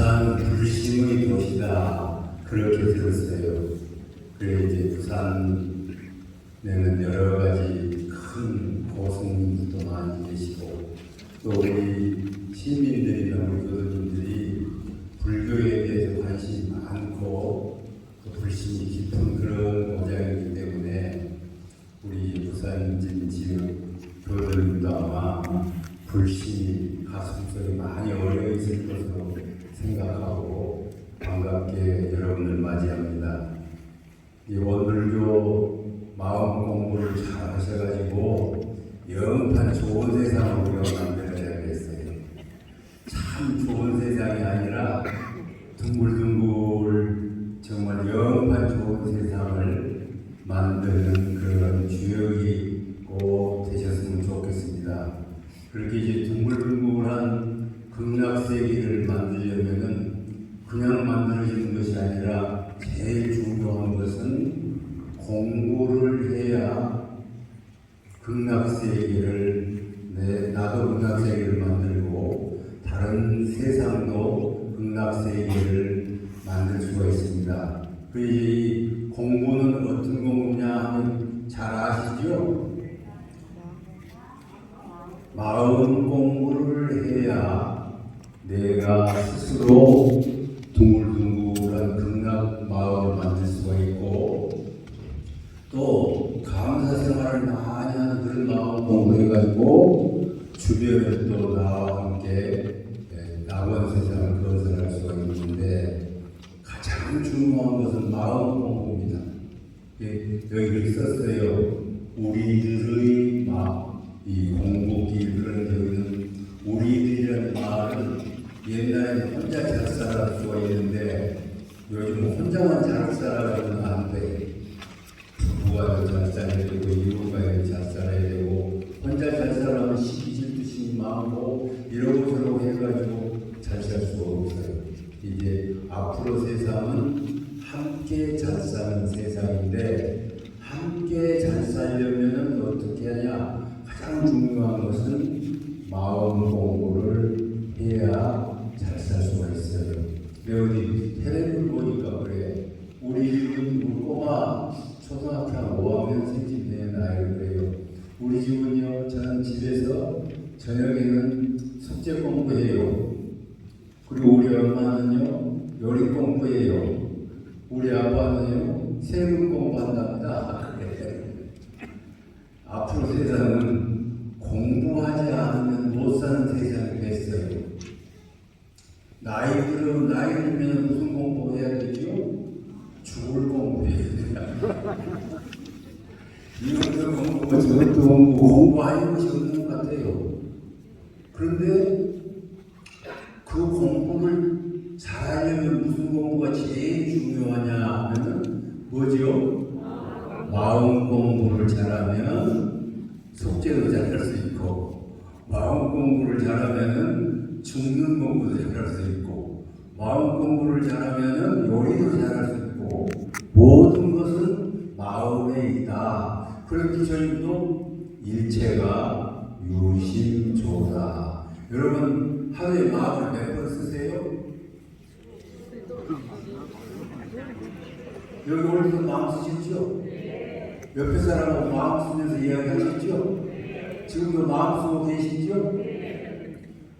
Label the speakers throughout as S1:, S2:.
S1: 부산 불심의 도시다 그렇게 들었어요. 그래 이제 부산에는 여러 가지 큰 고승님들도 많이 계시고 또 우리 시민들이나 우리 교도님들이 불교에 대해서 관심이 많고 또 불신이 깊은 그런 고장이기 때문에 우리 부산 지역 교도님도 아마 불신이 가슴속에 많이 얼려 있을 것으로 생각하고 반갑게 여러분을 맞이합니다. 이 오늘도 마음 공부를 잘 하셔가지고 영판 좋은 세상을 우리가 만들어야겠어요. 참 좋은 세상이 아니라 둥글둥글 정말 영판 좋은 세상을 만드는 그런 주역이 꼭 되셨으면 좋겠습니다. 그렇게 이제 둥글둥글한 극락세계를 만들려면은 그냥 만들어지는 것이 아니라 제일 중요한 것은 공부를 해야 극락세계를 나도 극락세계를 만들고 다른 세상도 극락세계를 만들 수가 있습니다. 그 이 공부는 어떤 공부냐 하면 잘 아시죠? 마음 공부를 해야 내가 스스로 둥글둥글한 극락 마음을 만들 수가 있고 또 감사 생활을 많이 하는 그런 마음 공부해가지고 주변에 또 나와 함께 낙원 세상을 건설할 수가 있는데 가장 중요한 것은 마음 공부입니다. 여기 이렇게 썼어요. 우리들의 마음. 이 공부길 그런 경우는 우리들이라는 말은 옛날에는 혼자 잘 살아갈 수가 있는데 요즘 혼자만 잘 살아가면 안 돼. 부부가 잘 살아야 되고 이웃과 잘 살아야 되고 혼자 잘 살아가면 시기 질투심이 많고 이러고 저러고 해가지고 잘 살 수가 없어요. 이제 앞으로 세상은 함께 잘 사는 세상인데 함께 잘 살려면 어떻게 하냐? 가장 중요한 것은 마음 공부를 해야 잘 살 수가 있어요. 어디 텔레비를 보니까 그래. 우리 집은 꼬마 초등학교 한 5학년생쯤 되는 아이를 그래요. 우리 집은요, 저는 집에서 저녁에는 숙제 공부해요. 그리고 우리 엄마는요, 요리 공부해요. 우리 아빠는요, 세금 공부한답니다. 앞으로 세상은 공부하지 않으면 못 사는 세상이 됐어요. 나이 들면 무슨 공부해야 되죠? 죽을 공부해야 돼요. 이것도 공부고 저것도 공부하는 것이 없는 것 같아요. 그런데 그 공부를 잘하려면 무슨 공부가 제일 중요하냐 하면은 뭐죠? 마음 공부를 잘하면 숙제도 잘할 수 있고 마음 공부를 잘하면 죽는 공부도 잘할 수 있고 마음 공부를 잘하면 요리도 잘할 수 있고 모든 것은 마음에 있다. 그런 부처님도 일체가 유심조다. 여러분 하루에 마음을 몇 번 쓰세요? 여기 오늘도 마음 쓰셨죠? 옆에 사람하고 마음 쓰면서 이야기하셨죠? 지금도 마음 쓰고 계시죠?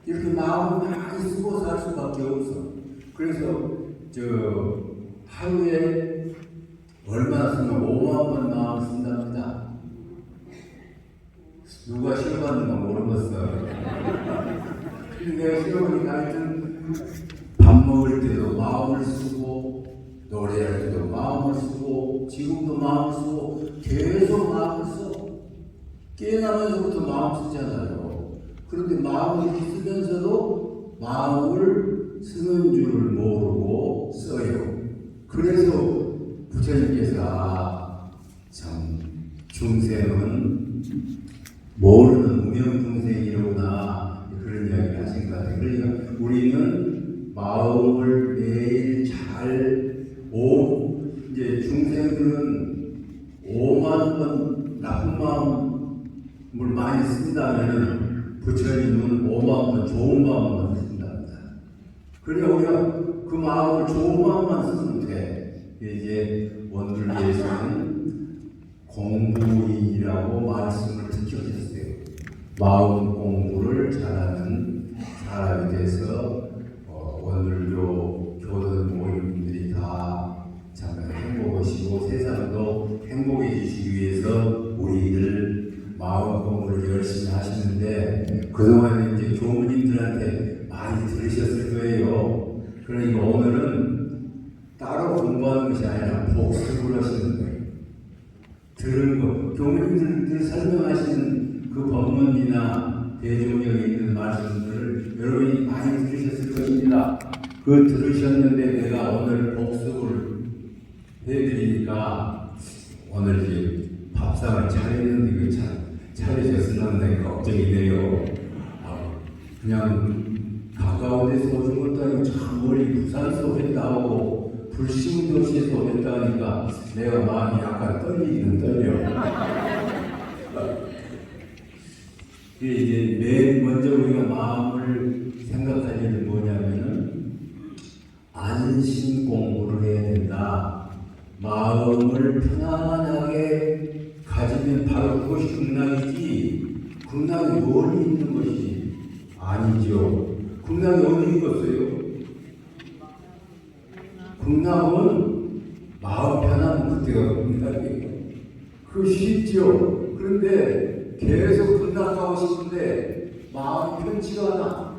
S1: 이렇게 마음을 많이 쓰고 살 수밖에 없어. 그래서 하루에 얼마 쓰면 5만 번 마음 쓴답니다. 누가 시험 받는 건 모르겠어. 근데 내가 시험을 하여튼 밥 먹을 때도 마음을 쓰고 노래할 때도 마음을 쓰고 지금도 마음을 쓰고 계속 마음을 써. 깨어나면서부터 마음 쓰잖아요. 그런데 마음을 이렇게 쓰면서도 마음을 쓰는 줄을 모르고 써요. 그래서 부처님께서 참 중생은 모르는 무명중생이로구나 그런 이야기를 하신 것 같아요. 그러니까 우리는 마음을 매일 이제 중생들은 5만 번 나쁜 마음을 많이 쓴다면 부처님은 5만 번 좋은 마음만 쓴답니다. 그래 우리가 그 마음을 좋은 마음만 쓰면 돼. 이제 원불교에서는 공부인이라고 말씀을 지켜주셨어요. 마음 공부를 잘하는 사람이 돼서 원불교 교도들 모임들이 다 참 행복하시고 세상도 행복해지시기 위해서 우리들 마음 공부를 열심히 하시는데 그동안 이제 교무님들한테 많이 들으셨을 거예요. 그러니까 오늘은 따로 공부하는 것이 아니라 복습을 하시는 거예요. 들은 거, 교무님들 설명하시는 그 법문이나 대종경에 있는 말씀들을 여러분이 많이 들으셨을 것입니다. 그 들으셨는데 내가 오늘 복습을 해드리니까 오늘 이제 밥상을 차리는데 이거 차려졌으면 걱정이 돼요. 그냥 가까운 데서 오신 것도 아니고 참 멀리 부산에서 했다 하고 불신도시에서 했다 하니까 내가 마음이 약간 떨리기는 떨려. 이제 맨 먼저 우리가 마음을 생각할 일은 뭐냐면은 안심 공부를 해야 된다. 마음을 편안하게 가지면 바로 그것이 극락이지 극락이 멀리 있는 것이 아니죠. 극락이 어디 있겠어요? 극락은 마음 편하면 그때가 극락이에요. 그거 쉽죠. 그런데 계속 극락하고 싶은데 마음이 편치가 않아.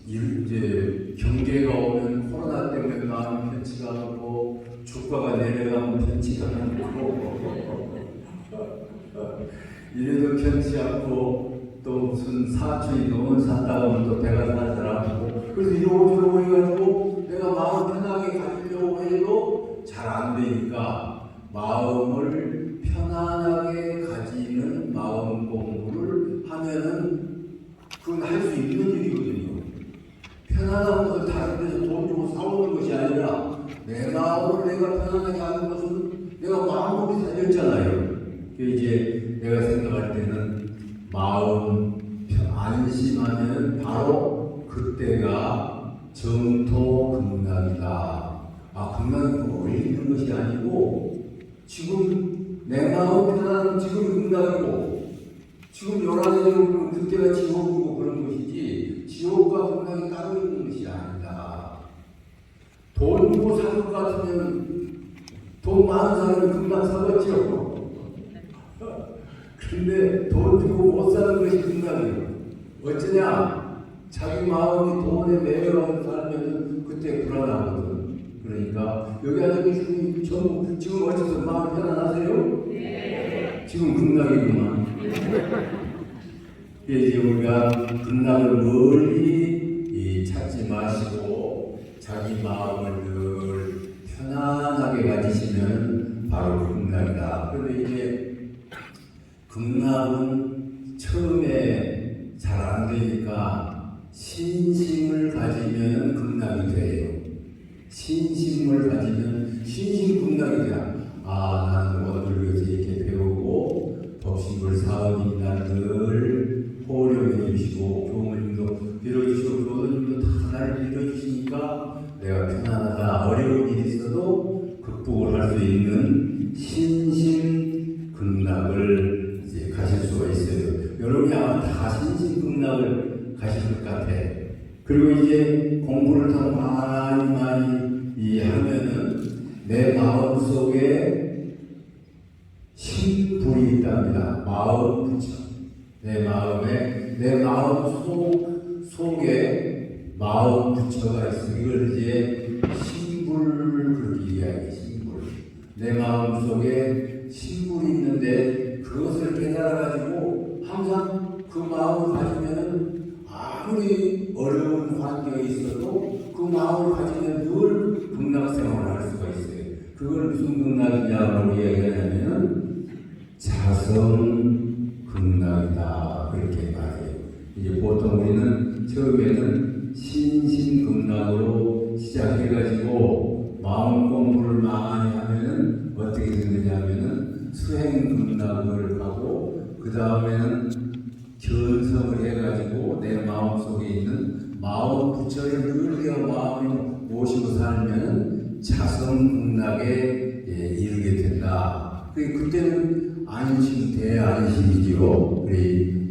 S1: 이제 경계가 오면 코로나 때문에 마음이 편치가 않고 주가가 내려가면 편치가 않고 이래도 편치 않고 또 무슨 사촌이 너무 샀다가 하면 또 배가 살살하고 그래서 이러고 해가지고 내가 마음 편하게 가지려고 해도 잘 안 되니까 마음을 편안하게 가지는 마음 공부를 하면은 그건 할 수 있는 일이거든요. 편안한 것을 다른 데서 돈 주고 사오는 것이 아니라 내 마음을 내가 편안하게 하는 것은 내가 마음으로 살렸잖아요. 이제 내가 생각할 때는 마음 안심하면 바로 그때가 정토 극락이다. 극락이 멀리 있는 것이 아니고 지금 내 마음 편안한 지금 극락이고 지금 열한해지고 그때가 지옥이고 그런 것이지 지옥과 극락이 따로 있는 것이 아니다. 돈 주고 살 것 같으면 돈 많은 사람이 극락 사겠죠. 근데 돈 주고 못 사는 것이 극락이에요. 어쩌냐? 자기 마음이 돈에 매여가지고 살면 그때 불안하거든. 그러니까 여기 앉아 계신 분이 전부 지금 어째서 마음 편안하세요? 네. 지금 극락이구만. 이제 우리가 극락을 멀리 찾지 마시고 자기 마음을 늘 편안하게 가지시면 바로 극락이다. 그런데 이제 극락은 처음에 잘 안 되니까 신심을 가지면 극락이 돼요. 신심을 가지면 신심극락이 돼요. 나는 원불교에서 이렇게 배우고 법신불 사원이 나를 호령해 주시고 교무님도 빌어주시고 교도님도 다 나를 빌어주시니까 내가 편안하다. 어려운 일이 있어도 극복을 할 수 있는 신심극락을 이제 가실 수가 있어요. 여러분이 아마 다 신심극락을 가실 것 같아. 그리고 이제 공부를 더 많이 하면은 내 마음 속에 신불이 있답니다. 마음 부처. 내 마음 속에 마음 부처가 있어. 이걸 이제 신불 그렇게 이야기해. 신불. 내 마음 속에 신불이 있는데 그것을 깨달아가지고 항상 그 마음을 가지면은 아무리 어려운 환경에 있어도 그 마음을 가지면 늘 극락생활을 할 수가 있어요. 그걸 무슨 극락이냐고 이야기하냐면은 자성극락이다. 그렇게 말해요. 이제 보통 우리는 처음에는 신심극락으로 시작해가지고 마음 공부를 많이 하면은 어떻게 되느냐면은 수행극락을 하고 그 다음에는 견성을 해가지고 내 마음속에 있는 마음 부처를 늘 마음이 모시고 살면 자성극락에 이르게 된다. 그때는 안심, 대안심이지요.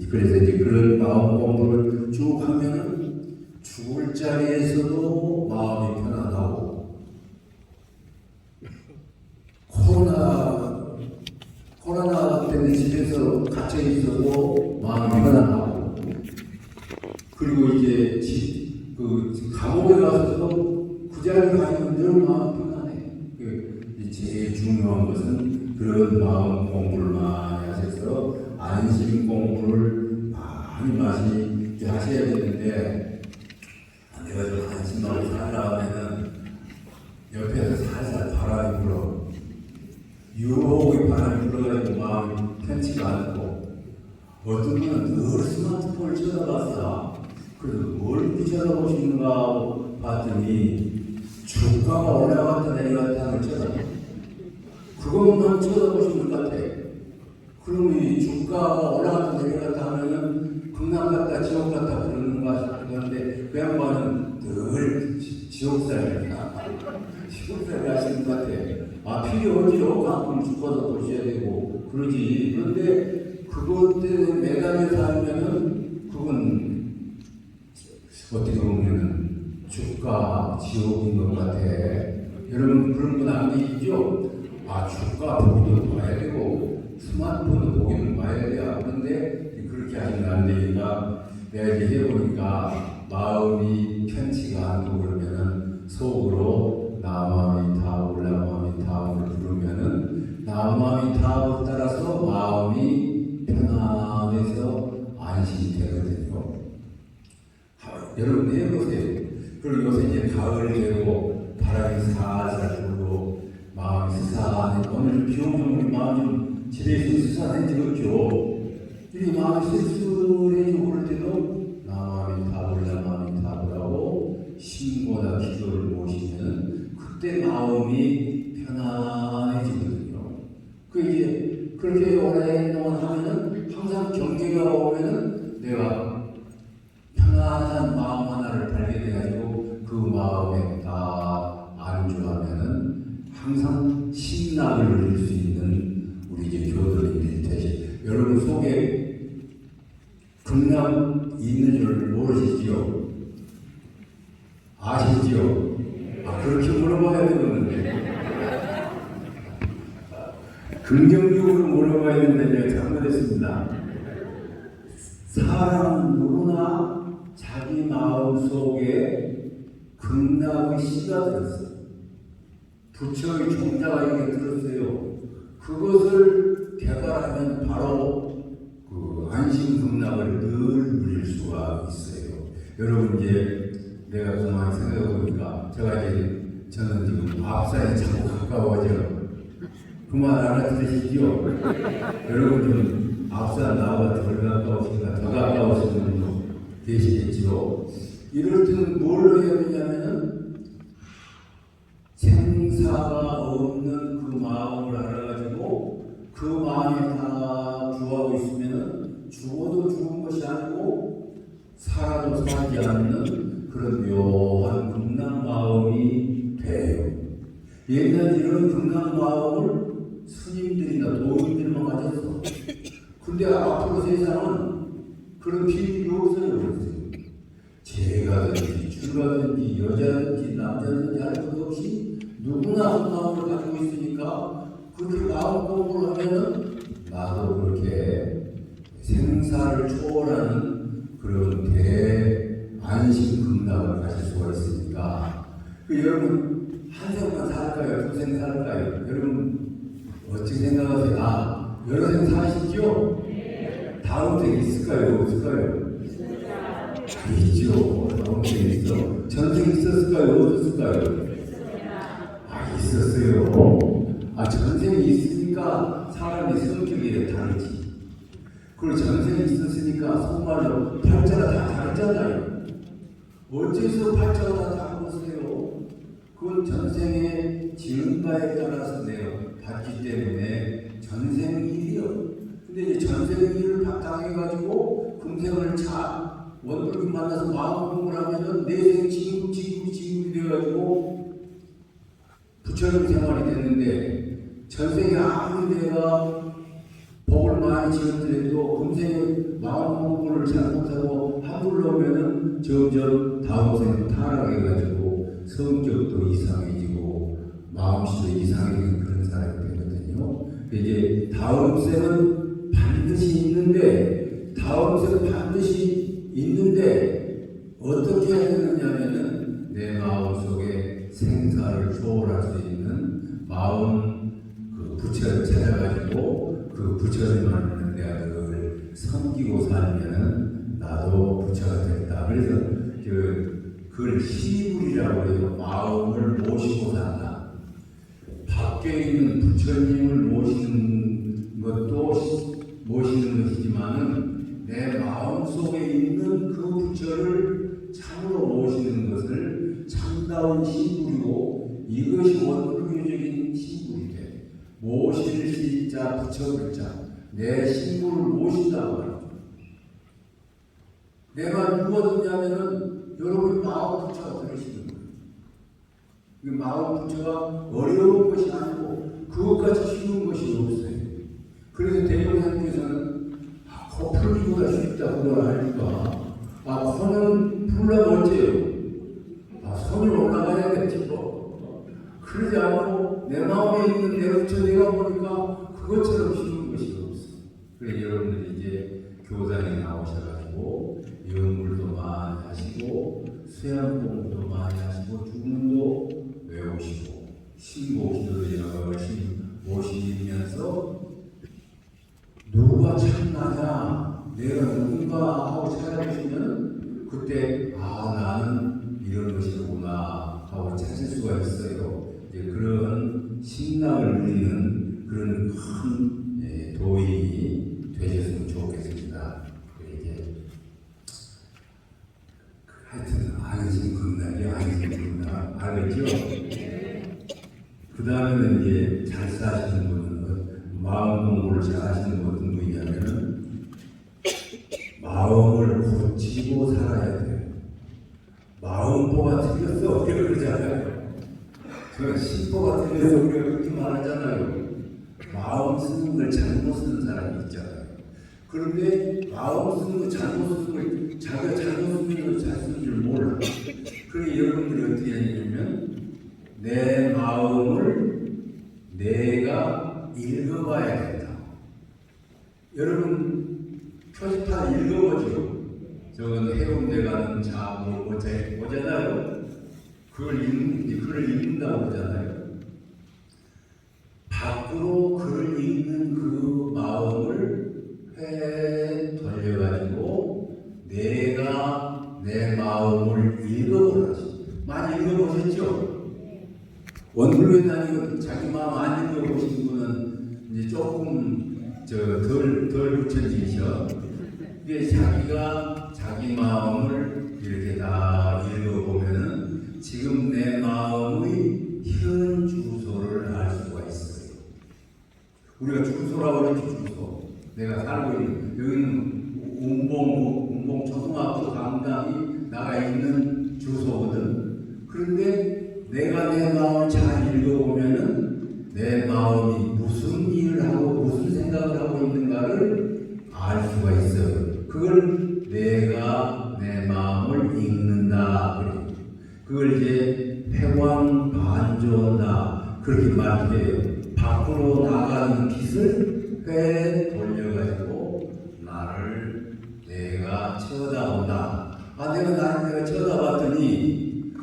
S1: 그래서 이제 그런 마음 공부를 쭉 하면은 죽을 자리에서도 마음이 편안하고, 코로나 때문에 집에서 갇혀 있어도 마음이 편안하고, 그리고 이제 감옥에 가서도 그 자리에 가면 늘 마음 편안해. 제일 중요한 것은 그런 마음 공부를 많이 하셔서 안심 공부를 많이 하셔야 되는데, 내가 좀 안심하고 살다 하면은 옆에서 살살 바람이 불어. 유혹이 바람이 불어가지고 마음이 편치가 않고, 어떤 분은 늘 스마트폰을 쳐다봤어. 그래서 뭘 쳐다보시는가 봤더니 주가가 올라갔다 내려갔다 하는 걸 쳐다봐. 그것만 쳐다보시는 것 같아. 그럼 이 주가가 올라갔다 내려갔다 하면은 극락 같다 지옥 같다 그러는가 싶기도 한데, 그 양반은 늘 지옥살이야. 지옥살이 하시는 것 같아. 필요 없지요. 가끔 죽어서 보셔야 되고 그러지. 그런데 그것 때문에 매달려 살면은 그건 어떻게 보면은 주가 지옥인 것 같아. 여러분 그런 분 안 계시죠? 주가 보기도 봐야 되고 스마트폰도 보기도 봐야 돼요. 그런데 그렇게 하시면 안 되니까 내가 이제 해보니까 마음이 편치가 않고 그러면은 속으로 나마미타불 나마미타불을 부르면은 나마미타불 따라서 마음이 편안해서 안심이 되거든요. 여러분 해보세요. 그리고 요새 이제 가을 되고 바람이 살살 불고 마음이 스산해. 오늘 비 오면 우리 마음이 좀 집에 있으면 스산해지겠죠. 이 마음이 쓸쓸해지고 그럴 때도 나마미타불하고 신고나 기도를 모시면 그때 마음이 편안해지거든요. 이제 그렇게 오랫동안 하면은 항상 경계가 오면은 내가 편안한 마음 하나를 발견해가지고 그 마음에 딱 안주하면은 항상 신락을 누릴 수 있는 우리 이제 교도님들이 되시. 여러분 속에 극락 있는 줄 모르시지요? 아시지요? 그렇게 물어봐야 되는데. 긍정적으로 물어봐야 되는데 제가 잘못했습니다. 사람 누구나 자기 마음 속에 극락의 씨가 들었어요. 부처의 종자가 이렇게 들었어요. 그것을 개발하면 바로 그 안심 극락을 늘 누릴 수가 있어요. 여러분 이제 내가 그만 생각해 보니까 저는 지금 앞산이 자꾸 가까워져. 그 말 알아들으시죠? 여러분 좀 앞산 나보다 덜 가까우시니까 더 가까우신 분도 계시겠죠? 이럴 때는 뭘 해야 되냐면은 생사가 없는 그 마음을 알아가지고 그 마음에 다 주하고 있으면은 죽어도 죽은 것이 아니고 살아도 살지 않는 그런 묘한 극락 마음이 돼요. 옛날 이런 극락 마음을 스님들이나 도인들만 가졌어. 근데 앞으로 세상은 그런 비밀이 없어요. 죄가든지 주가든지 여자든지 남자든지 할 것 없이 누구나 그 마음을 가지고 있으니까 그렇게 마음 공부를 하면은 나도 그렇게 생사를 초월하는 그런 대안심 극락을 가질 수가 있으니까 여러분 한 생만 살까요? 두 생 살까요? 여러분 어떻게 생각하세요? 여러 생 사시죠? 다음 생 있을까요? 없을까요? 있죠. 다음 생 있어. 전생 있었을까요? 없었을까요? 있었어요. 전생이 있으니까 사람의 성격이 다르지. 그리고 전생이 있었으니까 정말로 팔자가 다 다르잖아요. 어째서 팔자가 다 다르세요? 그건 전생의 지은 바에 따라서 받기 때문에 전생일이요. 근데 이제 전생일을 바탕해가지고 금생을 원불교 만나서 마음 공부를 하면은 내생 지금이 돼가지고 부처님 생활이 됐는데 전생에 아무리 내가 복을 많이 지었더라도 금생에 마음 공부를 잘못하고 함부로 오면은 점점 다음 생에 타락해가지고 성격도 이상해지고 마음씨도 이상해지는 그런 사람이 되거든요. 이제 다음 생은 반드시 있는데 어떻게 해야 되느냐면은 내 마음 속에 생사를 초월할 수 있는 마음 그 부처를 찾아가지고 그 부처님을 내가 그걸 섬기고 살면은 나도 부처가 됐다. 그래서 그걸 시불이라고 해요. 마음을 모시고 산다. 밖에 있는 부처님을 모시는 것도 모시는 것이지만은 내 마음 속에 있는 그 부처를 참으로 모시는 것을 참다운 시불이고 이것이 원불교적인 시불이 돼. 모실 시자 부처 글자 내 신부를 모신다고 말이죠. 내가 누가 듣냐면은 여러분이 마음 부처가 들으시는 거예요. 이 마음 부처가 어려운 것이 아니고 그것까지 쉬운 것이 없어요. 그래서 대종사님께서는 코 풀기보다 쉽다 그걸 알니까 코는 풀려면 어째요? 손이 올라가야겠지 뭐. 그러지 않고 내 마음에 있는 내 부처 내가 보니까 그것처럼 쉬운 것이 없어. 그래서 여러분들이 이제 교단에 나오셔가지고 연물도 많이 하시고 수양 공부도 많이 하시고 주문도 외우시고 신곡기도 열심히 모시면서 누가 참나냐 내가 누군가 하고 찾아보시면 그때 나는 이런 것이구나 하고 찾을 수가 있어요. 이제 그런 신랑을 누리는 그런 큰 도인이 되셨으면 좋겠습니다. 이제 하여튼 안심 극락이 안심 극락 알겠죠? 그 다음에는 이제 잘 사시는 분은 마음 공부를 잘 하시는 분 어떤 분이냐면은 마음을 고치고 살아야 돼요. 마음보가 틀렸어 우리가 그러잖아요. 그 신보가 틀려서 우리가 그렇게 말하잖아요. 마음 쓰는 걸 잘못 쓰는 사람이 있잖아요. 그런데 마음 쓰는 거 잘못 쓰는 걸 자기가 잘못 쓰는 걸 잘 쓰는 줄 몰라. 그러니 여러분들이 어떻게 하냐면 내 마음을 내가 읽어봐야 된다. 여러분 표지판 읽어보죠. 저건 해운대 가는 오잖아요. 글을 읽는다고 그러잖아요. 밖으로 글을 읽는 그 마음을 회 돌려가지고 내가 내 마음을 읽어보라지. 많이 읽어보셨죠? 원불교에 다니고 자기 마음 안 읽어보신 분은 이제 조금 덜 붙여지셔. 이게 자기가 자기 마음을 이렇게 다 읽어보면은 지금 내 마음의 현 주소를 알 수가 있어요. 우리가 주소라고 그러죠, 주소. 내가 살고 있는, 여기는 운봉 초등학교 강당이 나가 있는 주소거든. 그런데 내가 내 마음을 잘 읽어보면은 내 마음이 무슨 일을 하고 무슨 생각을 하고 있는가를 알 수가 있어요. 그걸 내가 내 마음을 읽는다. 그래요. 그걸 이제 회광반조한다. 그렇게 말해요. 밖으로 나가는 빛을 회 돌려가지고 나를 내가 쳐다본다. 내가 쳐다봤더니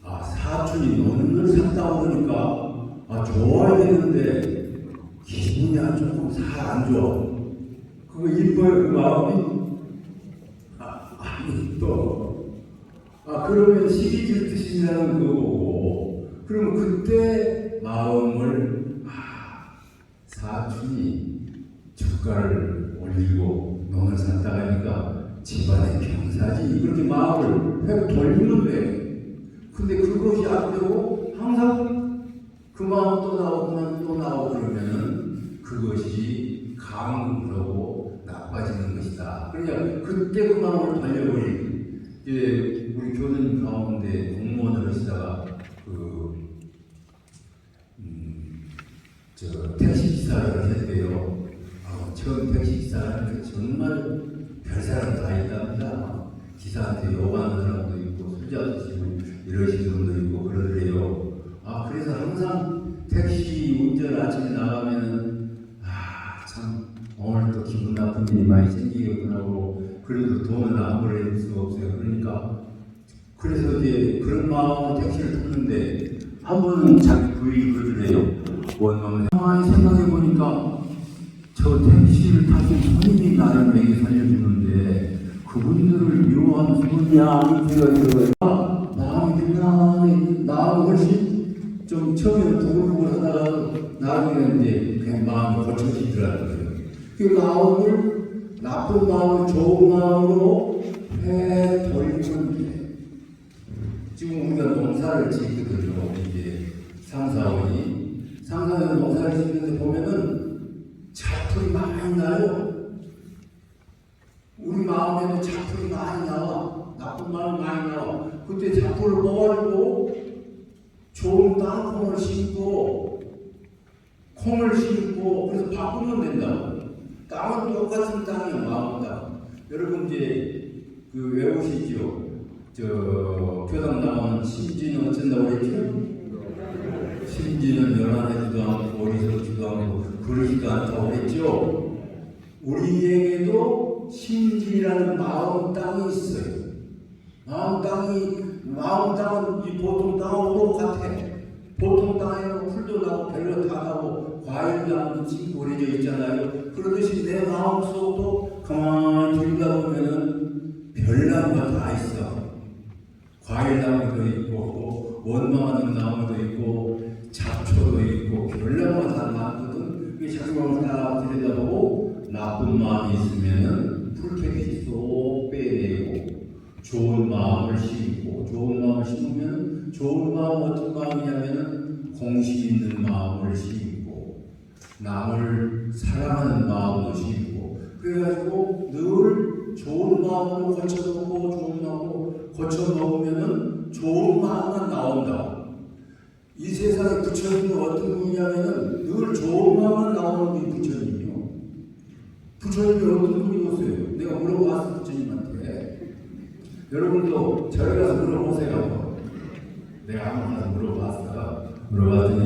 S1: 사촌이 노는 걸 샀다고 그러니까 좋아야되는데 기분이 조금 잘 안 좋아. 그거 이뻐요 그 마음이? 아니 또 그러면 시기 질투심이라는 거고 그러면 그때 마음을 사촌이 주가를 올리고 논을 샀다 하니까 집안의 병사지 그렇게 마음을 획 돌리면 돼. 근데 그것이 안 되고 항상 그 마음 또 나오고 그러면은 그것이 강으로 나빠지는 것이다. 그러니까 그때 그 마음을 이제 우리 교수님 가운데 공무원을 하시다가 택시기사를 하셨대요. 처음 택시기사는 정말 별사람 다 있답니다. 기사한테 욕하는 사람도 있고 술자드시고 이러시는 분도 있고 그러더래요. 그래서 항상 택시 운전 아침에 나가면은 참 오늘 또 기분 나쁜 일이 많이 생기겠구나 하고 그래도 돈을 안 벌어줄 수가 없어요. 그러니까 그래서 이제 그런 마음으로 택시를 탔는데 한 번은 자기 부인이 그러더래요. 원망을 가만히 생각해 보니까 저 택시를 타신 손님이 나를 먹여 살려주는데 그분들을 미워하는 소리야 이 생각이 들어요. 마음이 편안해. 나하고 훨씬 좀 처음에는 두글두글 하다가 나중에는 이제 그냥 마음이 고쳐지더라고요. 그 마음을 나쁜 마음을 좋은 마음으로 해버리면 돼. 지금 우리가 농사를 짓거든요. 이제 상사원이 농사를 짓는데 보면은 잡풀이 많이 나요. 우리 마음에도 잡풀이 많이 나와. 나쁜 마음이 많이 나와. 그때 잡풀을 뽑아주고 좋은 땅콩을 심고 콩을 심고 그래서 바꾸면 된다고. 땅은 똑같은 땅이에요. 마음은 땅. 여러분 이제 외우시죠? 교당 나오는 심지는 어쩐다고 그랬죠? 심지는 연한하지도 않고 어리석지도 않고 그러지도 않다고 그랬죠? 우리에게도 심지라는 마음 땅이 있어요. 마음 땅은 이 보통 땅하고 똑같아. 보통 땅에는 풀도 나고 별로 다 나고 과일도 나고 집 오래져 있잖아요. 그러듯이 내 마음 속도 가만히 들여다보면은 별나무가 다 있어. 과일나무도 있고 원망하는 나무도 있고 잡초도 있고 별나무가 다 많거든. 이 자기 마음을 다 들여다보고 나쁜 마음이 있으면은 풀캐치 쏙 빼내고 좋은 마음을 심고 좋은 마음을 심으면 좋은 마음 어떤 마음이냐면은 공심 있는 마음을 심고 남을 사랑하는 마음도 심고 그래가지고 늘 좋은 마음으로 고쳐놓고 좋은 마음으로 고쳐놓으면은 좋은 마음만 나온다. 이 세상에 부처님은 어떤 분이냐면은 늘 좋은 마음만 나오는 분이 부처님이요. 부처님이 어떤 분이었어요? 내가 물어봤어 부처님한테. 여러분도 저희 가서 물어보세요. 내가 한번 가서 물어봤더니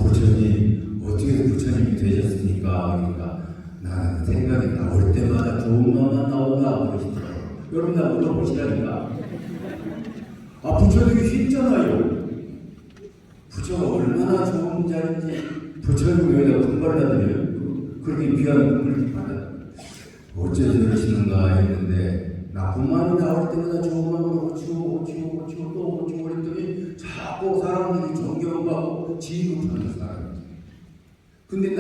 S1: 부처님 어떻게 부처님이 되셨습니까? 그러니까 나는 생각이 나올 때마다 좋은 마음만 나온다 그러시더라고요. 여러분 다 물어보시라니까. 부처님이 쉽잖아요. 부처가 얼마나 좋은 자인지 부처님 여기다 금발을 하더래요. 그렇게 귀한 금을 받아. 어째 저러시는가 했는데 나쁜 마음이 나올 때마다 좋은 마음으로 고치고 또 고치고 그랬더니 자꾸 사람들이 존경받고 지급하는 사람. 근데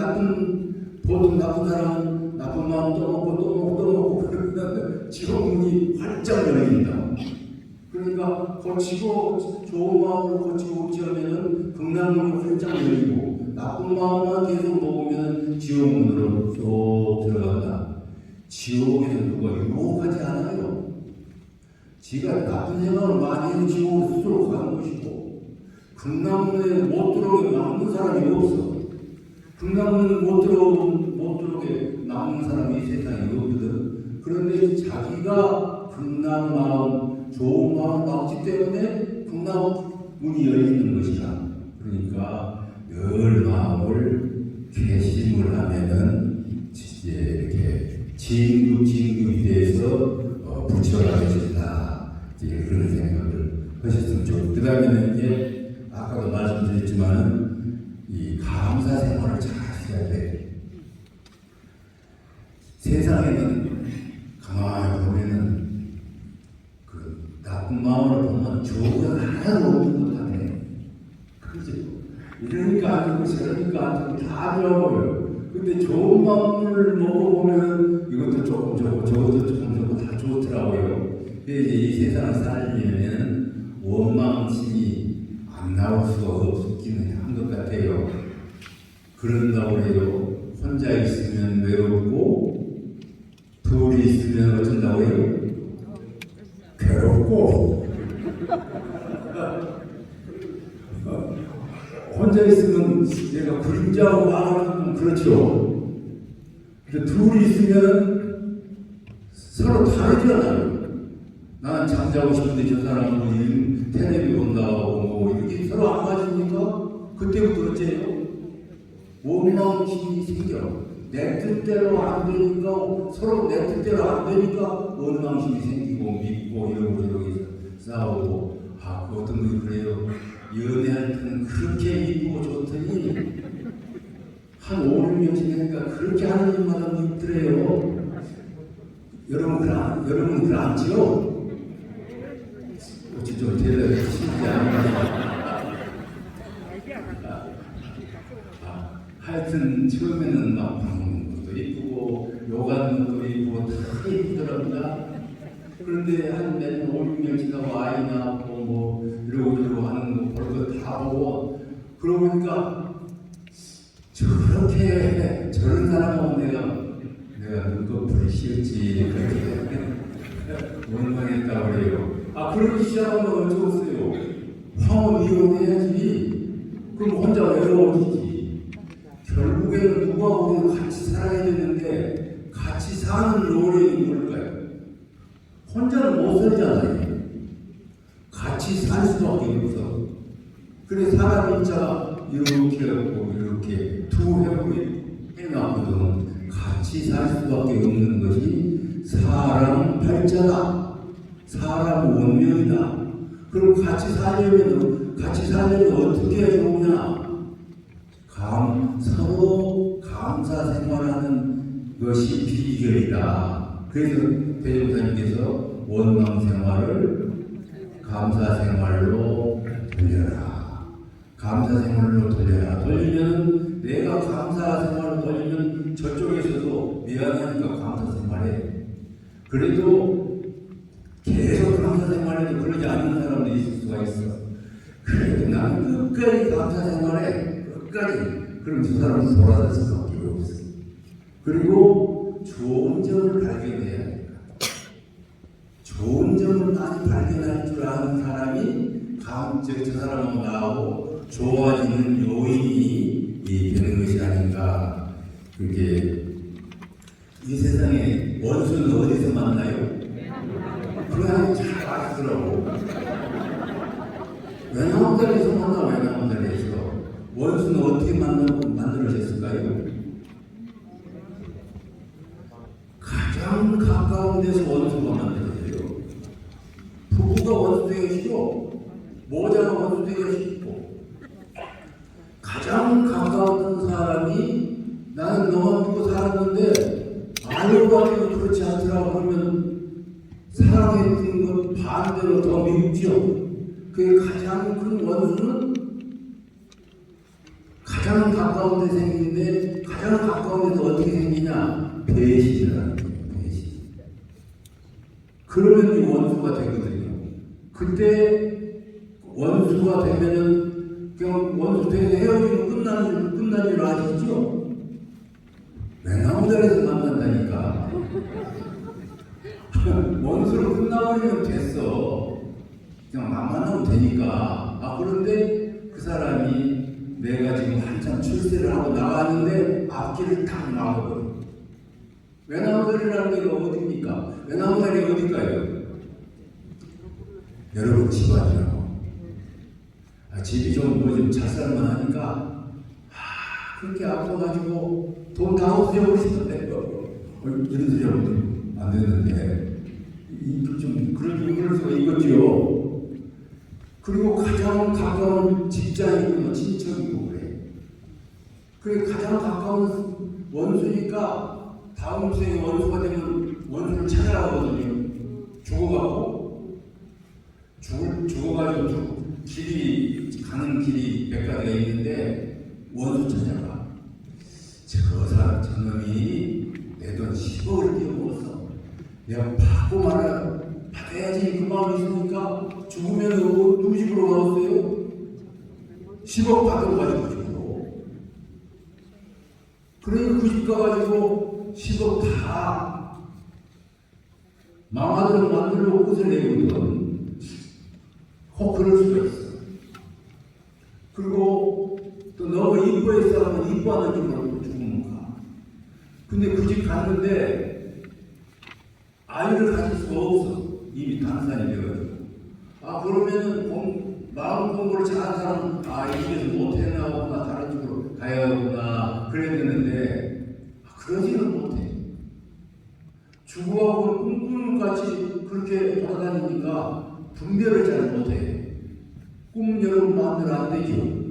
S1: 보통 나쁜 사람은 나쁜 마음 또 먹고 그러면 지옥문이 활짝 열린다. 그러니까 고치고 좋은 마음으로 고치고 하면은 극락문이 활짝 열리고 나쁜 마음만 계속 먹으면 지옥문으로 쏙 들어간다. 지옥에서 누가 유혹하지 않아요. 지가 나쁜 생각을 많이 해서 지옥으로 스스로 가는 것이고 극락문에 못 들어오게 막는 사람이 없어. 극락문 못 들어오게 막는 사람이 이 세상에 없거든. 그런데 자기가 극락 마음, 좋은 마음을 막기 때문에 극락문이 열리는 것이다. 그러니까 늘 마음을 개심을 하면은 이제 이렇게 진급이 돼서 부처가 되신다. 이제 그런 생각을 하셨으면 좋겠고, 그 다음에는 이제 아까도 말씀드렸지만은 이 감사 생활을 잘 하셔야 돼. 세상에는 가만히 보면은 그 나쁜 마음을 보면 좋은 건 하나도 없는 것 같아. 그죠? 이러니까 안 되고 저러니까 안 되고 다 좋아 보여요. 근데 좋은 마음을 먹어보면 이것도 조금 좋고 저것도 조금 좋고 다 좋더라고요. 근데 이제 이 세상을 살려면 원망심이 안 나올 수가 없기는 한 것 같아요. 그런다고 해요. 혼자 있으면 외롭고 둘이 있으면 어쩐다고 해요? 괴롭고 혼자 있으면 내가 그림자하고 마음은 그렇죠. 근데 둘이 있으면 서로 다르잖아요. 나는 잠자고 싶은데 저 사람은 뭐 텔레비 본다고 뭐 이렇게 서로 안 맞으니까 그때부터 어째요? 원망심이 생겨. 내 뜻대로 안 되니까 서로 내 뜻대로 안 되니까 원망심이 생기고 믿고 이러고 저러고 싸우고 그 어떤 분이 그래요. 연애할 때는 그렇게 이쁘고 좋더니 한 5, 6년 지나니까 그렇게 하느님마다 믿더래요. 여러분 그걸 안지요? 어찌 좀 대답이 쉽지 않아요. 하여튼 처음에는 막 방문 것도 이쁘고 요가하는 것도 이쁘고 다 이쁘더랍니다. 그런데 한 몇 년, 5, 6년 지나고 아이 낳고 뭐 이러고 저러고 하는 거 별거 다 보고 그러고 보니까 저렇게 저런 사람하고 내가 눈꺼풀이 싫지 그렇게 원망했다고 그래요. 그러기 시작하면 어쩌겠어요. 황혼 이혼해야지. 그럼 혼자 외로워지지. 결국에는 누가 우리는 같이 살아야 되는데 같이 사는 롤이 뭘까요? 혼자는 못 살잖아요. 같이 살 수밖에 없어. 그래 사람 인자가 이렇게 하고 이렇게 두 회복이 해놨거든. 같이 살 수밖에 없는 것이 사람 팔자다. 사람 원명이다. 그럼 같이 살려면 어떻게 해야 좋으냐? 서로 감사 생활하는 것이 비결이다. 그래서 대종사님께서 원망 생활을 감사 생활로 돌려라. 감사 생활로 돌려라. 돌리면 내가 감사 생활로 돌리면 저쪽에서도 미안하니까 감사 생활해. 그래도 계속 감사 생활해도 그러지 않는 사람도 있을 수가 있어. 그래도 나는 끝까지 감사 생활해. 끝까지. 그럼 저 사람은 돌아설 수밖에 없어. 그리고 좋은 점을 발견해야 합니다. 좋은 점을 많이 발견할 줄 아는 사람이 저 사람하고 나하고 좋아지는 요인이 되는 것이 아닌가. 그게 이 세상에 원수는 어디서 만나요? 그냥 잘 아시더라고. 외나무다리에서 만나. 외나무다리에서 원수는 어떻게 만들어졌을까요? 가장 가까운 데서 원수가 만들어져요. 부부가 원수 되기 싫어. 모자가 원수 되기 싫고. 가장 가까운 사람이 나는 너만 믿고 살았는데 알고 봤더니 그렇지 않더라고 그러면 사랑했던 것 반대로 더 미흡죠. 그게 가장 큰 원수는 가장 가까운 데 생기는데 가장 가까운 데서 어떻게 생기냐? 배신이라는 거예요. 배신. 그러면 이 원수가 되거든요. 그때 원수가 되면은 그냥 원수 돼서 헤어지면 끝난 줄 아시죠? 외나무다리에서 만난다니까. 원수로 끝나버리면 됐어. 그냥 만나면 되니까. 그런데 그 사람이 내가 지금 한참 출세를 하고 나가는데 앞길을 탁 막아버려. 외나무다리라는 데가 어디입니까? 외나무다리 어딜까요? 여러분 집안이요. 집이 좀 잘 살만하니까 그렇게 아파가지고 돈 다 없애버리시던데 이런 소리 하면 안 되는데 좀 그럴 수가 있겠지요. 그리고 가장 가까운 직장이고 친척이고 그래. 그게 가장 가까운 원수니까 다음 생에 원수가 되면 원수를 찾아가거든요. 죽어가지고 가는 길이 몇 가지가 있는데 원수 찾아가. 저놈이 내 돈 10억을 떼어먹었어. 내가 받아야지 그 마음이 있으니까 죽으면 누구 집으로 가겠어요? 10억 받아가지고 집으로. 그러니까 그 집 가가지고 10억 다 망하도록 만들려고 꽃을 내거든. 그럴 수가 있어. 그리고 이뻐의 사람은 이뻐하는 집으로 죽으면 가. 근데 그 집 갔는데 아이를 가질 수가 없어. 이미 단산이 되어가지고. 그러면은 마음 공부를 잘한 사람은 이 집에서 못했나 보구나, 다른 집으로 가야 하구나 그래야 되는데 그러지는 못해. 주부하고는 꿈꾸는같이 그렇게 돌아다니니까 분별을 잘 못해. 꿈 여러분 마음대로 안 되죠?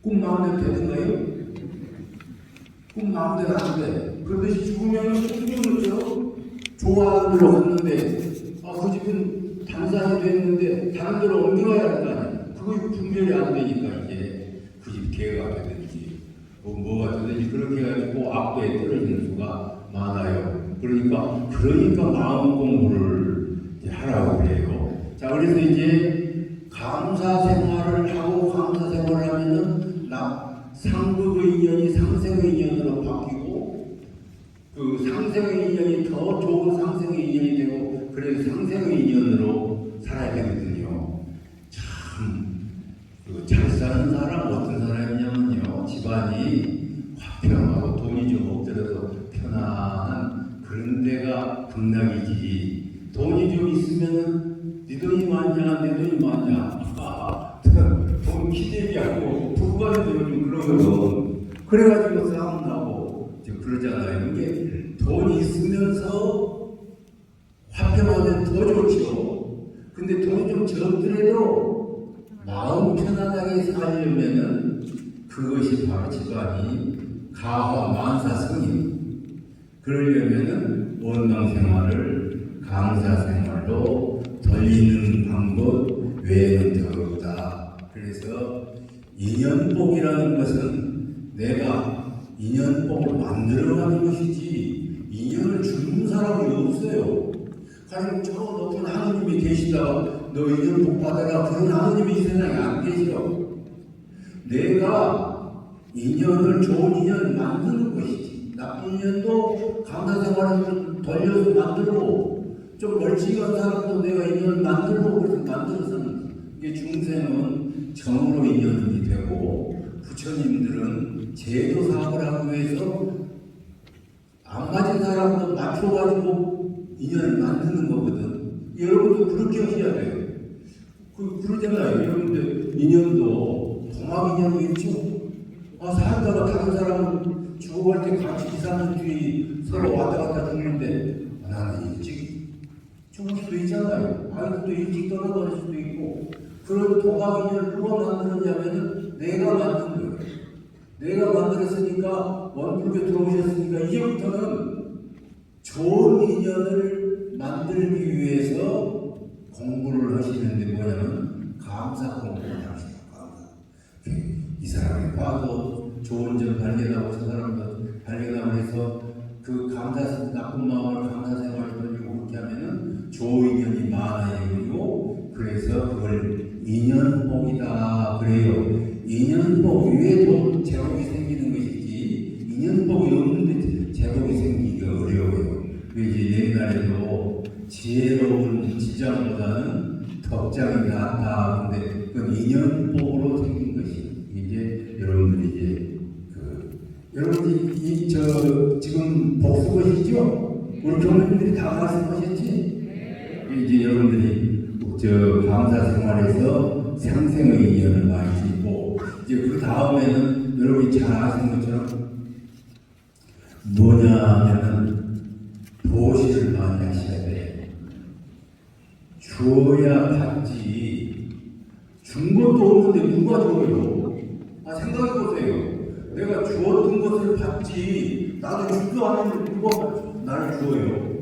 S1: 꿈 마음대로 되는가요? 꿈 마음대로 안 돼. 그런데 죽으면 꿈꾸는 좋아하는 데로 갔는데 그 집은 단산이 됐는데 다른 데로 옮겨가야 할 거 아니야. 그거 분별이 안 되니까 이제 그 집 개가 되든지 뭐가 되든지 그렇게 해가지고 악도에 떨어지는 수가 많아요. 그러니까 마음 공부를 이제 하라고 그래요. 자, 그래서 이제 감사 생활을 하고 감사 생활을 하면은 상극의 인연이 상생의 인연으로 바뀌고 그 상생의 인연이 더 좋은 상생의 인연이 되고 그래서 상생의 인연으로 살아야 되거든요. 참 잘 사는 사람 어떤 사람이냐면요, 집안이 화평하고 돈이 좀 없더라도 편안한 그런 데가 극락이지. 돈이 좀 있으면은 네 돈이 많냐 내 돈이 많냐 돈 기대기하고 부부간에 좀 그러거든. 그래가지고 싸움 나고 그러잖아요. 이게 돈이 있으면서 화평하면 더 좋죠. 근데 돈이 좀 적더라도 마음 편안하게 살려면은 그것이 바로 집안이 가화 만사성인. 그러려면은 원망생활을 감사생활로 돌리는 방법 외에는 더 없다. 그래서 인연복이라는 것은 내가 인연복을 만들어가는 것이지 인연을 주는 사람이 없어요. 가령 저 높은 하느님이 계시다가 너 인연복 받아라 그런 하느님이 이 세상에 안 계시라고. 내가 인연을 좋은 인연을 만드는 것이지. 나쁜 인연도 감사생활을 돌려서 만들고 좀 멀찍한 사람도 내가 인연을 만들고 그래서 만들어서는 이게 중생은 정으로 인연이 되고 부처님들은 제도 사업을 하기 위해서 안 맞은 사람도 맞춰가지고 인연을 만드는 거거든. 여러분도 그렇게 하셔야 돼요. 그러잖아요. 여러분들 인연도 동학 인연이 있죠. 살다가 다른 사람은 죽어갈 때 같이 2, 3년 뒤에 서로 왔다 갔다 죽는데 나는 일찍 죽을 수도 있잖아요. 아이들도 일찍 떠나버릴 수도 있고. 그런 동학 인연을 누가 만들었냐면은 내가 만든 거예요. 내가 만들었으니까 원불교 들어오셨으니까 이제부터는 좋은 인연을 만들기 위해서 공부를 하시는데 뭐냐면 감사 공부를 하시는 거예요. 이 사람이 봐도 좋은 점 발견하고 저 사람도 발견하고 해서 그 감사 나쁜 마음을 감사 생활을 돌리고 그렇게 하면은 좋은 인연이 많아지고 그래서 그걸 인연복이다 그래요. 인연복 위에도 제복이 생기는 것이지 인연복이 없는데 제복이 생기기가 어려워요. 이제 옛날에도 지혜로운 지장보다는 덕장이 낫다. 근데 그건 인연복으로 생긴 것이 이제 여러분들이 여러분들이 지금 복수것이죠? 우리 교민들이 다 말씀하셨지? 이제 여러분들이 감사 생활에서 상생의 인연을 많이 짓고 이제 그 다음에는 여러분이 잘 아시는 것처럼 뭐냐면은 도시를 많이 하셔야 돼. 주어야 받지. 준 것도 없는데 누가 줘요? 생각해보세요. 내가 주었던 것을 받지. 나도 주도 안 했는데 누가 나를 주어요?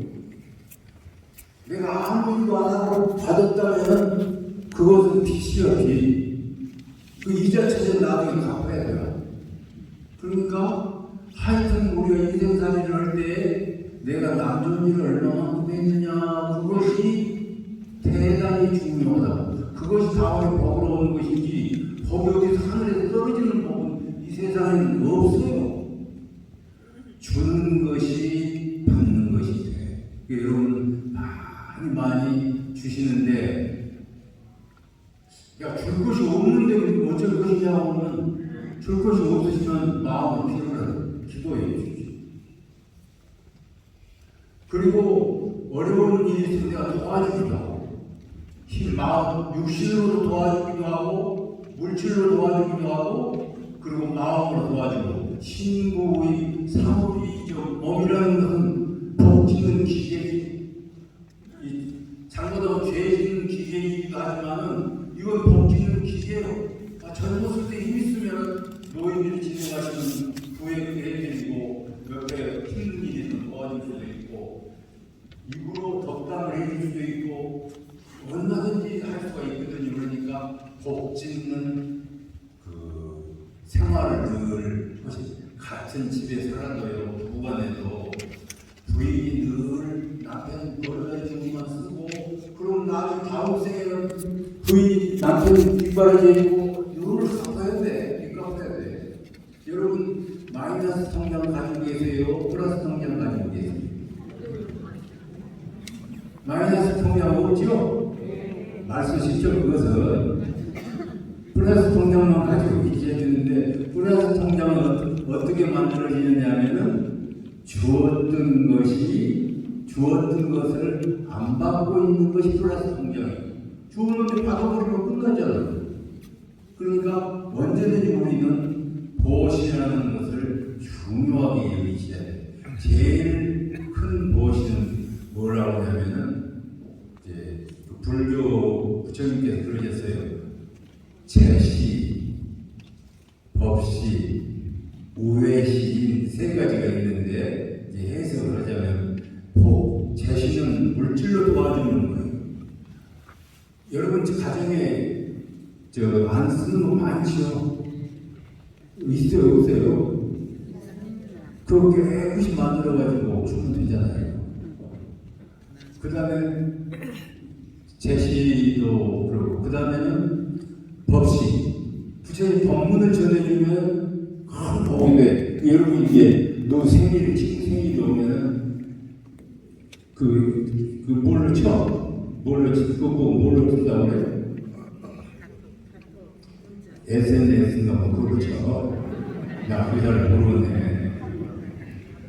S1: 내가 아무 일도 안 하고 받았다면 그것은 빚이야, 빚. 그 이자 차전 나중에 갚아야 돼요. 그러니까 하여튼 우리가 인생살이를 할 때 내가 남 좋은 일을 얼마나 했느냐 그것이 대단히 중요하다. 그것이 다음에 복으로 오는 것이지 복이 어디서 하늘에서 떨어지는 복은 이 세상에는 없어요. 주는 것이 받는 것이 돼. 여러분 많이 주시는데 줄 것이 없는데 어쩔 것이냐 하면 줄 것이 없으시면 마음을 피우는 기도해 주십시오. 그리고 어려운 일이 있을 때가 도와주기도 하고, 마음, 육신으로 도와주기도 하고, 물질로 도와주기도 하고, 그리고 마음으로 도와주고, 신부의 사물이죠. 몸이라는 것은 복지는 기계, 장보다 죄 짓는 기계이기도 하지만은, 이건 복지는 기계예요. 젊었을 때 힘 있으면 노인들이 진행하시는 구획을 해드리고, 옆에 힘든 일이 있으면 도와줄 수도 있고, 입으로 덕담을 해줄 수도 있고, 얼마든지 할 수가 있거든요. 그러니까 복 짓는 그 생활을 늘 같은 집에 살아도요, 부부간에도 부인이 늘 남편 벌어다주기만 쓰고, 그럼 나중에 다음 생에는 부인이 남편 뒷바라지해주고 이거를 갚아야 돼. 뒷갚아야 돼. 여러분 마이너스 통장 가지고 계세요? 플러스 통장 가지고 계세요? 마이너스 통장 없죠? 말 쓰시죠? 그것은 플러스 통장만 가지고 계셔야 되는데, 플러스 통장은 어떻게 만들어지느냐 하면은 주었던 것을 안 받고 있는 것이 플러스 통장이에요. 주었는데 받아버리면 끝나잖아요. 그러니까 언제든지 우리는 보시라는 것을 중요하게 여기셔야 돼요. 제일 큰 보시는 뭐라고 하냐면은, 이제 불교 부처님께서 그러셨어요. 제시, 법시, 우회시 세 가지가 있는데, 이제 해석을 하자면, 제시는 물질로 도와주는 거예요. 여러분 가정에 안 쓰는 거 많죠? 있어요, 없어요? 그거 깨끗이 만들어가지고 주면 되잖아요. 그 다음에 제시도 그렇고, 그 다음에는 법시, 부처님 법문을 전해주면 큰 도움이 돼. 여러분 이게 너 생일이 지금 생일이 오면은 뭘로 쳐? 뭘로 친다고 그래요? SNS인가 뭐 그걸로 쳐. 나 그거 잘 모르겠네.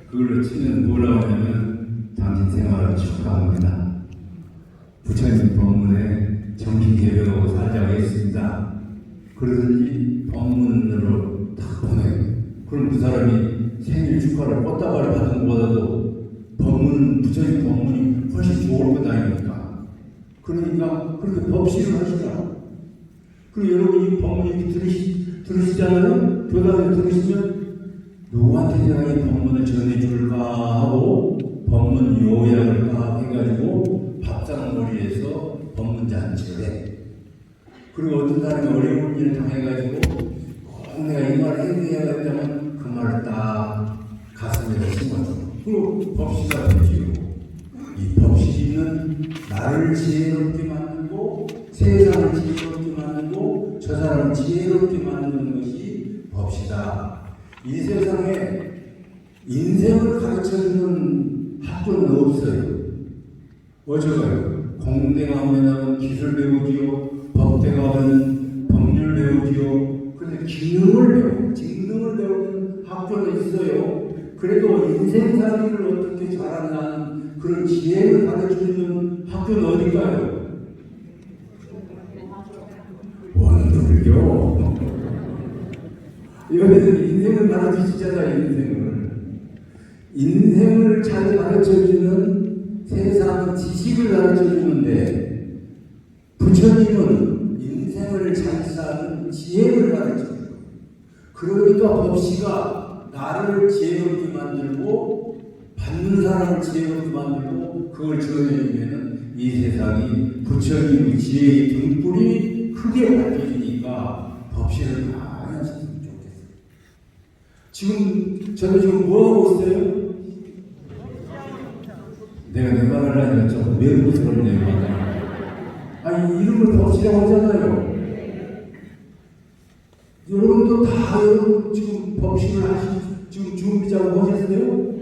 S1: 그걸로 치면 뭐라고 하냐면, 당신 생활을 축하합니다. 부처님 법문에 정신 개변하고 살자고 했습니다. 그러더니 법문으로 딱 보내요. 그럼 그 사람이 생일 축하를 꽃다발을 받은 것보다도 부처님 법문이 훨씬 좋을 것 아닙니까? 그러니까 그렇게 법시를 하시라. 그리고 여러분 이 법문 이렇게 들으시잖아요? 교단에 들으시면 누구한테 내가 이 법문을 전해줄까 하고 법문 요약을 다 해가지고 밥상머리에서 법문 잔치를 해. 그리고 어떤 사람이 어려운 일을 당해가지고 꼭 내가 이 말을 해야겠다면 그 말을 딱 가슴에다 심어줘. 그리고 법시가 되지요. 이 법시는 나를 지혜롭게 만들고, 세상을 지혜롭게 만들고, 저 사람을 지혜롭게 만드는 것이 법시다. 이 세상에 인생을 가르쳐주는 학교는 없어요. 어쩌고요? 공대 가면 기술 배우지요, 법대 가면 법률 배우지요. 근데 기능을 배우고 직능을 배우는 학교는 있어요. 그래도 인생살이를 어떻게 잘하는 그런 지혜를 가르쳐주는 학교는 어딜까요? 원불교. 여기는 인생을 가르치시잖아요. 인생을 잘 가르쳐주는 세상 지식을 가르쳐주는데, 부처님은 인생을 잘 사는 지혜를 가르쳐줘요. 그러니까 법시가 나를 지혜롭게 만들고 받는 사람을 지혜롭게 만들고 그걸 전해주면 이 세상이 부처님의 지혜의 등불이 크게 밝혀지니까 법시를 많이 하셨으면 좋겠어요. 저는 지금 뭐하고 있어요? 내가 내 말을 하니까 좀 매우스럽네요. 아니 이름을 법시라고 하잖아요. 여러분도 다 여러분 지금 법식을 지금 준비자고 하셨어요?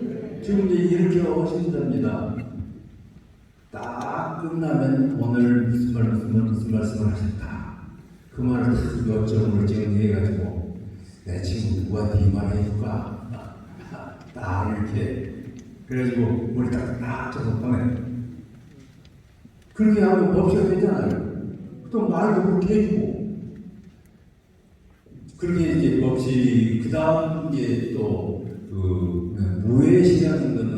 S1: 지금 이렇게 하신답니다. 딱 끝나면 오늘 무슨 말씀을 하셨다. 그 말을 딱 요점으로 정리해가지고 내 친구 누구한테 이 말 해줄까? 딱 이렇게 그래가지고 머리 딱 쳐서 보내. 그렇게 하면 법시가 되잖아요. 또 말도 그렇게 해주고. 그렇게 이제 법시, 그 다음 이제 또, 무예시라는 거는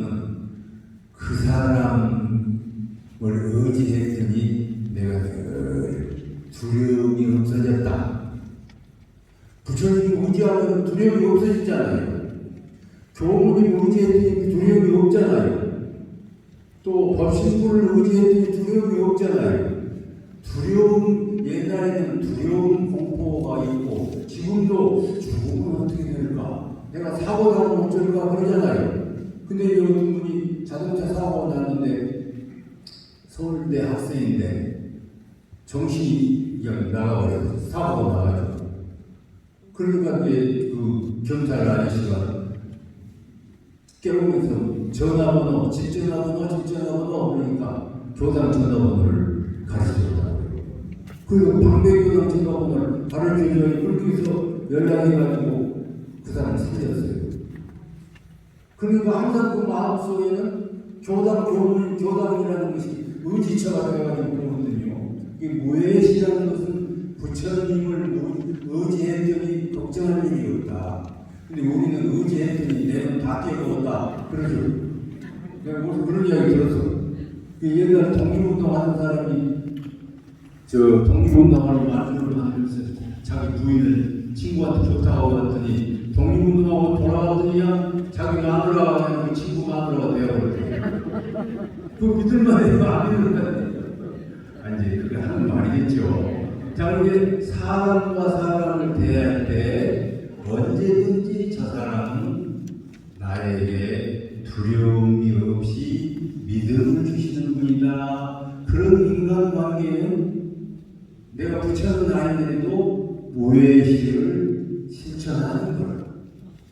S1: 그 사람을 의지했더니 내가 두려움이 없어졌다. 부처님 의지하면 두려움이 없어지잖아요. 교무님 의지했더니 두려움이 없잖아요. 또 법신부를 의지했더니 두려움이 없잖아요. 두려움, 옛날에는 두려움 공포가 있고 지금도 죽으면 어떻게 될까? 내가 사고 나면 어쩔까 그러잖아요. 근데 여기 어떤 분이 자동차 사고가 났는데 서울대 학생인데 정신이 그냥 나가버려서 사고가 나가지고 그러니까 이제 그 경찰 아저씨가 깨우면서 전화번호, 집전화번호 그러니까 교당 전화번호를 가르쳐줬다고. 그리고 방배교당 전화번호를 가르쳐줘야 그렇게 해서 연락해가지고 그 사람을 살렸어요. 그러니까 항상 그 마음속에는 교당이라는 것이 의지처가 되어가지고 그러거든요. 이 무예시라는 것은 부처님을 의지했더니 걱정할 일이 없다. 근데 우리는 의지했더니 내는 다 깨어온다. 그러죠. 내가 무슨 그런 이야기 들었어. 옛날에 독립운동하는 사람이 독립운동하는 말들을 하면서 자기 부인을 친구한테 좋다고 했더니 독립운동하고 돌아왔더니 자기 마누라가 아니고 친구 마누라가 되어버렸대. 그거 믿을만해요? 안 믿을만해요? 아니 그게 하는 말이겠죠. 자, 그게 사람과 사람을 대할 때 언제든지 저 사람은 나에게 두려움이 없이 믿음을 주시는 분이다. 그런 인간관계는 내가 부처는 아닌데도 무예시를 실천하는 거예요.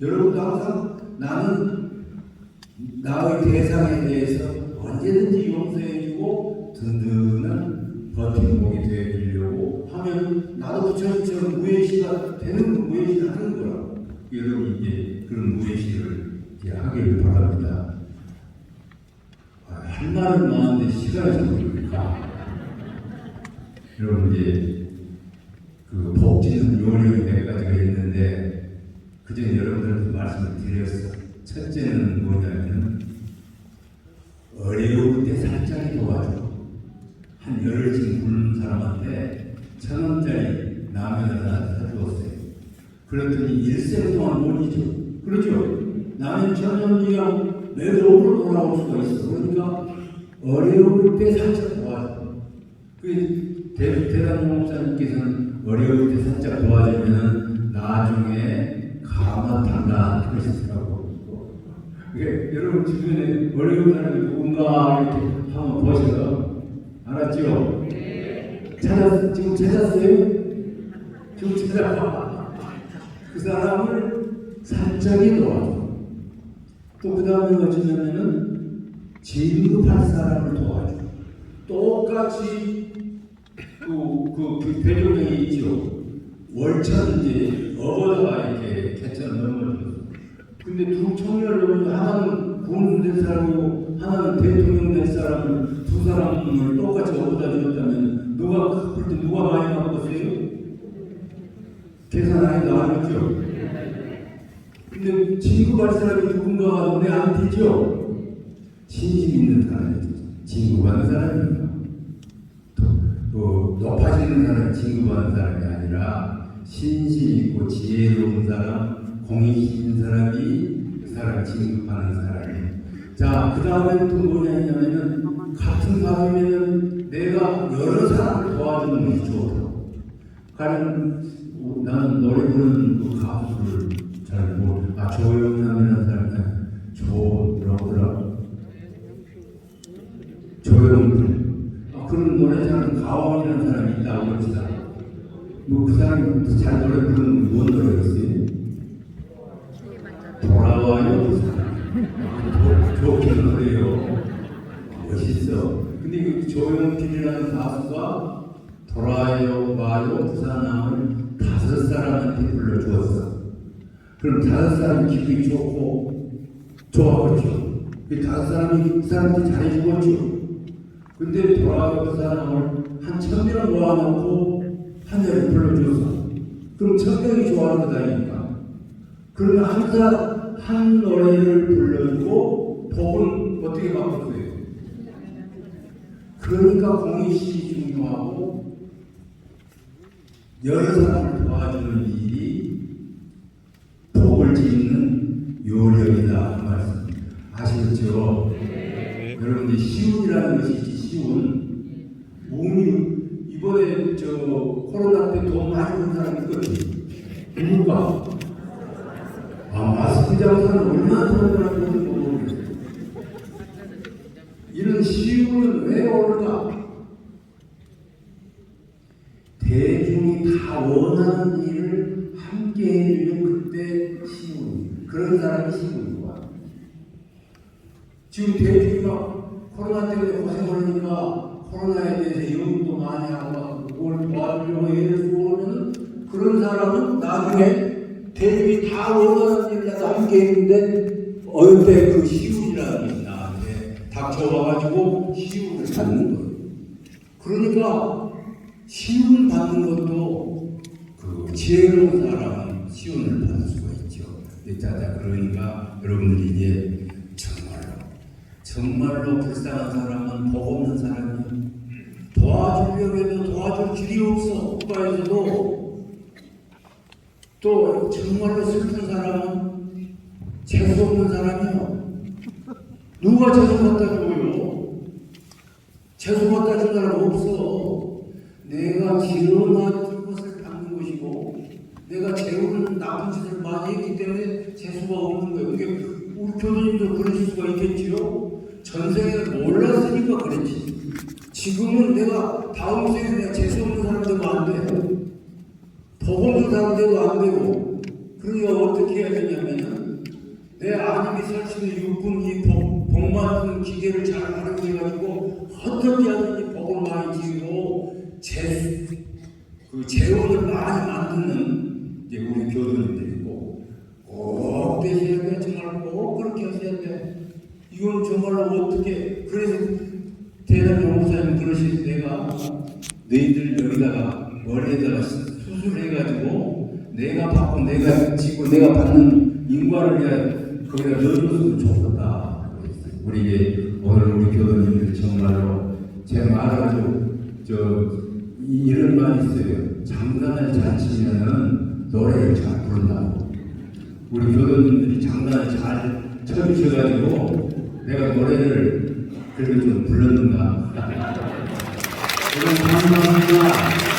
S1: 여러분도 항상 나는 나의 대상에 대해서 언제든지 용서해주고 든든한 버팀목이 되어주려고 하면 나도 부처님처럼 무예시가 되는 무예시를 하는 거라고. 여러분 이제 그런 무예시를 이제 하기를 바랍니다. 할 말은 많은데 시간이 좀 걸립니다. 여러분 이제 그 복지는 요령이 몇 가지가 있는데 그전에 여러분들한테 말씀을 드렸어. 첫째는 뭐냐면 어려울 때 살짝이 도와줘. 한 열흘 지금 굶는 사람한테 1,000원짜리 라면을 하나 사주었어요. 그랬더니 일생 동안 못 잊어. 그렇죠? 라면 1,000원이랑 매듭으로 돌아올 수가 있어. 그러니까 어려울 때 살짝 도와줘. 그 대단 목사님께서는 어려울 때 살짝 도와주면 나중에 가마탄다 그러시더라고. 여러분 주변에 어려운 사람이 누군가 이렇게 한번 보셔서 알았죠? 네. 지금 찾았어요? 지금 찾아봐. 그 사람을 살짝이 도와줘. 또 그 다음에 어쩌냐면은 진급할 사람을 도와줘. 똑같이 그 대조명이 있죠. 월천 이제 업어다가 이렇게 개천 넘어졌어. 근데 두 청년을 하나는 군대 사람이고 하나는 대통령 된 사람을 두 사람을 똑같이 업어다 주었다면 누가 그때 누가 많이 바꿨어요? 계산 안 해도 알았죠? 근데 진급할 사람이 누군가가 눈에 안 띄죠? 신심 있는 사람이죠. 진급하는 사람입니다. 높아지는 사람이 진급하는 사람이 아니라 신심 있고 지혜로운 사람, 공익 있는 사람이 그 사람 진급하는 사람이에요. 자, 그 다음에 또 뭐냐면은 같은 사람이면 내가 여러 사람을 도와주는 것이 좋다고. 나는 노래 부르는 그 가수를 잘 모르고, 조영남이라는 사람, 뭐라고 조영필. 그런 노래 잘하는 가원이라는 사람이 있다고 그럽시다. 그 사람이 잘 노래 부르는 뭔 노래였어요? 돌아와요 그 사람. 좋게 노래요. 멋있어. 근데 그 조영필이라는 가수가 돌아와요 부산함을 5 사람한테 불러주었어. 그럼 다른 사람이 기분이 좋고 좋아하겠죠. 다른 사람이 그 사람한테 잘해주겠죠. 근데 돌아가서 그 사람을 한 1000명을 모아놓고 한 자리 불러줘서 그럼 1000명이 좋아하는 거다 아닙니까? 그러면 항상 한 노래를 불러주고 복은 어떻게 바꿀 거예요? 그러니까 공익실이 중요하고 여러 사람을 도와주는 일이 복을 짓는 요령이다 그 말씀 아시겠죠? 네. 여러분들 시운이라는 것이 있지. 시운 몸이 이번에 저 코로나 때 돈 많이 번 사람이 있거든요. 누굴까? 마스크 장사는 얼마나 돈 벌었는지 모르겠어요. 이런 시운은 왜 오를까? 대중이 다 원하는 일을 함께 해주는 그때 시운. 그런 사람이 시운인 거야. 지금 대중이 막 코로나 때문에 고생하니까 코로나에 대해서 연구도 많이 하고 막 그걸 도와주려고 애를 쓰고 그러면 그런 사람은 나중에 대중이 다 원하는 일을 다 함께 했는데 어느 때 그 시운이라는 게 나한테 닥쳐와가지고 시운을 받는 거예요. 그러니까 시운 받는 것도 그 지혜로운 사람은 시운을 받을 수가 있죠. 자, 그러니까 여러분들이 이제 정말로 불쌍한 사람은 복 없는 사람이야. 도와주려고 해도 도와줄 길이 없어. 국가에서도. 또 정말로 슬픈 사람은 재수 없는 사람이야. 누가 재수 갖다 줘요? 재수 갖다 준 사람 없어. 내가 지어놔준 것을 받는 것이고 내가 재우는 나쁜 짓을 많이 했기 때문에 재수가 없는 거예요. 그게 우리 교수님도 그러실 수가 있겠지요. 전생에 몰랐으니까 그랬지. 지금은 내가 다음 생에 내가 재수 없는 사람 되면 안 돼. 복 없는 사람 되도 안 되고. 그러니까 어떻게 해야 되냐면은 내 아님이 설치는 육군 이 복 많은 기계를 잘 활용해가지고 어떻게 하든지 복을 많이 지고 그 재원을 많이 만드는 이제 우리 교도님들이고 꼭 되셔야 돼. 정말 꼭 그렇게 하셔야 돼. 이건 정말로 어떻게 그래서 대단 용사님 그러실 때가 너희들 여기다가 머리에다가 수술해가지고 내가 받고 내가 지고 내가 받는 인과를 그냥 거기다 넣어줬으면 좋겠다. 우리 이게 오늘 우리 교도님들 정말로 제 말 아주 이런 말이 있어요. 장단을 잘 치면은 노래를 잘 부른다고. 우리 교도님들이 장단을 잘 쳐주셔가지고 내가 노래를 그래도 좀 불렀는가. 여러분 감사합니다.